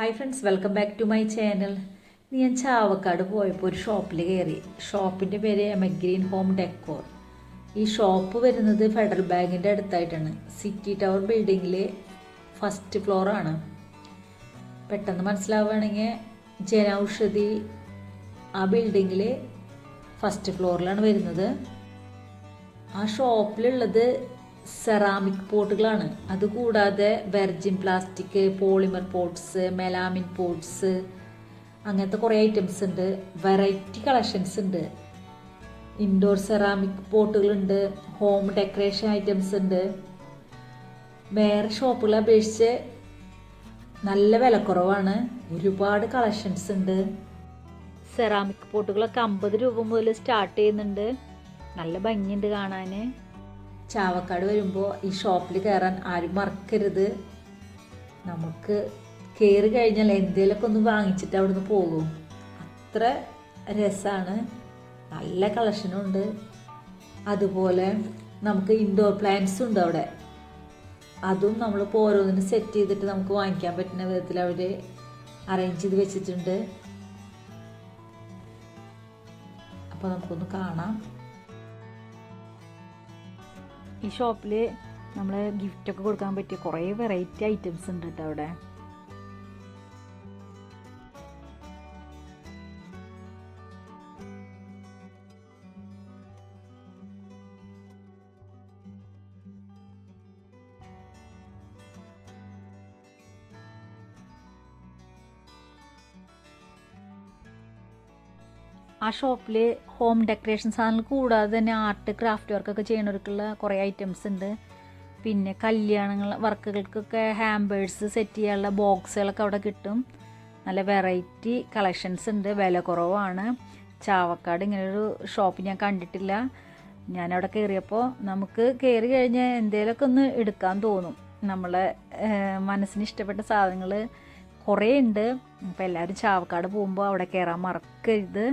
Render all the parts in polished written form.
Hi friends, welcome back to my channel. ഞാൻ ചാവക്കാട് പോയപ്പോൾ ഒരു ഷോപ്പിൽ കയറി. ഷോപ്പിൻ്റെ പേര് എമഗ്രീൻ ഹോം ഡെക്കോർ. ഈ ഷോപ്പ് വരുന്നത് ഫെഡറൽ ബാങ്കിൻ്റെ അടുത്തായിട്ടാണ്. സിറ്റി ടവർ ബിൽഡിങ്ങിൽ ഫസ്റ്റ് ഫ്ലോറാണ്. പെട്ടെന്ന് മനസ്സിലാവുകയാണെങ്കിൽ ജനൌഷധി ആ ബിൽഡിങ്ങിൽ ഫസ്റ്റ് ഫ്ലോറിലാണ് വരുന്നത്. ആ ഷോപ്പിലുള്ളത് സെറാമിക് പോട്ടുകളാണ്. അതുകൂടാതെ virgin plastic, polymer pots, melamine pots, അങ്ങനത്തെ കുറേ ഐറ്റംസ് ഉണ്ട്. വെറൈറ്റി കളക്ഷൻസ് ഉണ്ട്. ഇൻഡോർ സെറാമിക് പോട്ടുകളുണ്ട്. ഹോം ഡെക്കറേഷൻ ഐറ്റംസ് ഉണ്ട്. വേറെ ഷോപ്പുകളെ അപേക്ഷിച്ച് നല്ല വിലക്കുറവാണ്. ഒരുപാട് കളക്ഷൻസ് ഉണ്ട്. സെറാമിക് പോട്ടുകളൊക്കെ 50 രൂപ മുതൽ സ്റ്റാർട്ട് ചെയ്യുന്നുണ്ട്. നല്ല ഭംഗിയുണ്ട് കാണാൻ. ചാവക്കാട് വരുമ്പോൾ ഈ ഷോപ്പിൽ കയറാൻ ആരും മറക്കരുത്. നമുക്ക് കയറി കഴിഞ്ഞാൽ എന്തേലൊക്കെ ഒന്ന് വാങ്ങിച്ചിട്ട് അവിടുന്ന് പോകും. അത്ര രസമാണ്. നല്ല കളക്ഷനും ഉണ്ട്. അതുപോലെ നമുക്ക് ഇൻഡോർ പ്ലാന്റ്സും ഉണ്ട് അവിടെ. അതും നമ്മളിപ്പോൾ ഓരോന്നിനും സെറ്റ് ചെയ്തിട്ട് നമുക്ക് വാങ്ങിക്കാൻ പറ്റുന്ന വിധത്തിൽ അവർ അറേഞ്ച് ചെയ്ത് വെച്ചിട്ടുണ്ട്. അപ്പോൾ നമുക്കൊന്ന് കാണാം. ഈ ഷോപ്പിൽ നമ്മൾ ഗിഫ്റ്റൊക്കെ കൊടുക്കാൻ പറ്റിയ കുറേ വെറൈറ്റി ഐറ്റംസ് ഉണ്ട് കേട്ടോ അവിടെ. ആ ഷോപ്പിൽ ഹോം ഡെക്കറേഷൻ സാധനങ്ങൾ കൂടാതെ തന്നെ ആർട്ട് ക്രാഫ്റ്റ് വർക്കൊക്കെ ചെയ്യണവർക്കുള്ള കുറേ ഐറ്റംസ് ഉണ്ട്. പിന്നെ കല്യാണങ്ങൾ വർക്കുകൾക്കൊക്കെ ഹാമ്പേഴ്സ് സെറ്റ് ചെയ്യാനുള്ള ബോക്സുകളൊക്കെ അവിടെ കിട്ടും. നല്ല വെറൈറ്റി കളക്ഷൻസ് ഉണ്ട്. വില കുറവാണ്. ചാവക്കാട് ഇങ്ങനൊരു ഷോപ്പ് ഞാൻ കണ്ടിട്ടില്ല. ഞാനവിടെ കയറിയപ്പോൾ നമുക്ക് കയറി കഴിഞ്ഞാൽ എന്തെങ്കിലുമൊക്കെ ഒന്ന് എടുക്കാൻ തോന്നും. നമ്മളെ മനസ്സിന് ഇഷ്ടപ്പെട്ട സാധനങ്ങൾ കുറേ ഉണ്ട്. അപ്പോൾ എല്ലാവരും ചാവക്കാട് പോകുമ്പോൾ അവിടെ കയറാൻ മറക്കരുത്.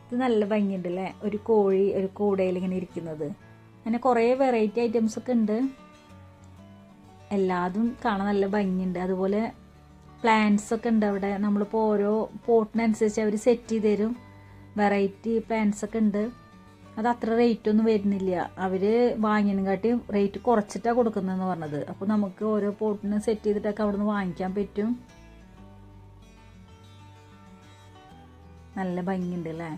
ഇത് നല്ല ഭംഗിയുണ്ട് അല്ലേ, ഒരു കോഴി ഒരു കൂടയിൽ ഇങ്ങനെ ഇരിക്കുന്നത്. അങ്ങനെ കുറേ വെറൈറ്റി ഐറ്റംസ് ഒക്കെ ഉണ്ട്, എല്ലാതും കാണാൻ നല്ല ഭംഗിയുണ്ട്. അതുപോലെ പ്ലാന്റ്സ് ഒക്കെ ഉണ്ട് അവിടെ. നമ്മളിപ്പോൾ ഓരോ പോട്ടിനനുസരിച്ച് അവർ സെറ്റ് ചെയ്ത് തരും. വെറൈറ്റി പ്ലാന്റ്സ് ഒക്കെ ഉണ്ട്. അത് അത്ര റേറ്റ് ഒന്നും വരുന്നില്ല, അവർ വാങ്ങിയതിനെക്കാട്ടി റേറ്റ് കുറച്ചിട്ടാണ് കൊടുക്കുന്നതെന്ന് പറഞ്ഞത്. അപ്പോൾ നമുക്ക് ഓരോ പോട്ടിന് സെറ്റ് ചെയ്തിട്ടൊക്കെ അവിടെ നിന്ന് വാങ്ങിക്കാൻ പറ്റും. നല്ല ഭംഗിയുണ്ട് അല്ലേ.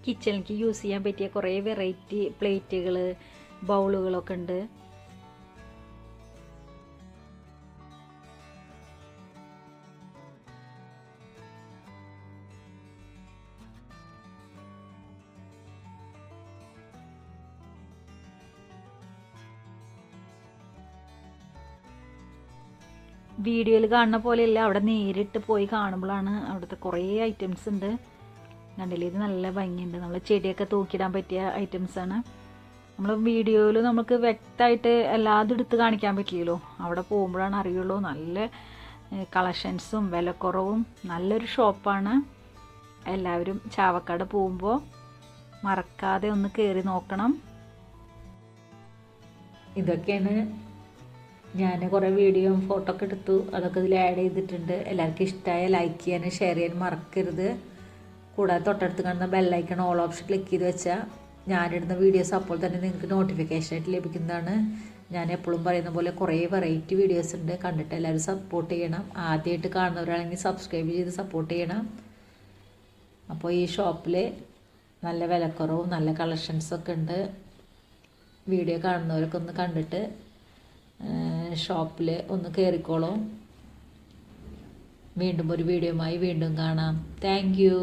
കിച്ചണിലേക്ക് യൂസ് ചെയ്യാൻ പറ്റിയ കുറേ വെറൈറ്റി പ്ലേറ്റുകൾ ബൗളുകളൊക്കെ ഉണ്ട്. വീഡിയോയിൽ കാണുന്ന പോലെയല്ല, അവിടെ നേരിട്ട് പോയി കാണുമ്പോഴാണ് അവിടുത്തെ കുറേ ഐറ്റംസ് ഉണ്ട്. കണ്ടില്ലേ, ഇത് നല്ല ഭംഗിയുണ്ട്. നമ്മൾ ചെടിയൊക്കെ തൂക്കിയിടാൻ പറ്റിയ ഐറ്റംസാണ്. നമ്മൾ വീഡിയോയിൽ നമുക്ക് വ്യക്തമായിട്ട് എല്ലാതും എടുത്ത് കാണിക്കാൻ പറ്റില്ലല്ലോ, അവിടെ പോകുമ്പോഴാണ് അറിയുള്ളൂ. നല്ല കളക്ഷൻസും വിലക്കുറവും നല്ലൊരു ഷോപ്പാണ്. എല്ലാവരും ചാവക്കാട് പോകുമ്പോൾ മറക്കാതെ ഒന്ന് കയറി നോക്കണം. ഇതൊക്കെയാണ്, ഞാൻ കുറേ വീഡിയോ ഫോട്ടോ ഒക്കെ എടുത്തു, അതൊക്കെ ഇതിൽ ആഡ് ചെയ്തിട്ടുണ്ട്. എല്ലാവർക്കും ഇഷ്ടമായ ലൈക്ക് ചെയ്യാനും ഷെയർ ചെയ്യാനും മറക്കരുത്. കൂടാതെ തൊട്ടടുത്ത് കാണുന്ന ബെല്ലൈക്കൺ ഓൾ ഓപ്ഷൻ ക്ലിക്ക് ചെയ്ത് വെച്ചാൽ ഞാനിടുന്ന വീഡിയോസ് അപ്പോൾ തന്നെ നിങ്ങൾക്ക് നോട്ടിഫിക്കേഷനായിട്ട് ലഭിക്കുന്നതാണ്. ഞാൻ എപ്പോഴും പറയുന്ന പോലെ കുറേ വെറൈറ്റി വീഡിയോസ് ഉണ്ട്, കണ്ടിട്ട് എല്ലാവരും സപ്പോർട്ട് ചെയ്യണം. ആദ്യമായിട്ട് കാണുന്നവരാണെങ്കിൽ സബ്സ്ക്രൈബ് ചെയ്ത് സപ്പോർട്ട് ചെയ്യണം. അപ്പോൾ ഈ ഷോപ്പിൽ നല്ല വിലക്കുറവും നല്ല കളക്ഷൻസൊക്കെ ഉണ്ട്. വീഡിയോ കാണുന്നവരൊക്കെ ഒന്ന് കണ്ടിട്ട് ഷോപ്പിൽ ഒന്ന് കയറിക്കോളും. വീണ്ടും ഒരു വീഡിയോയുമായി വീണ്ടും കാണാം. Thank you.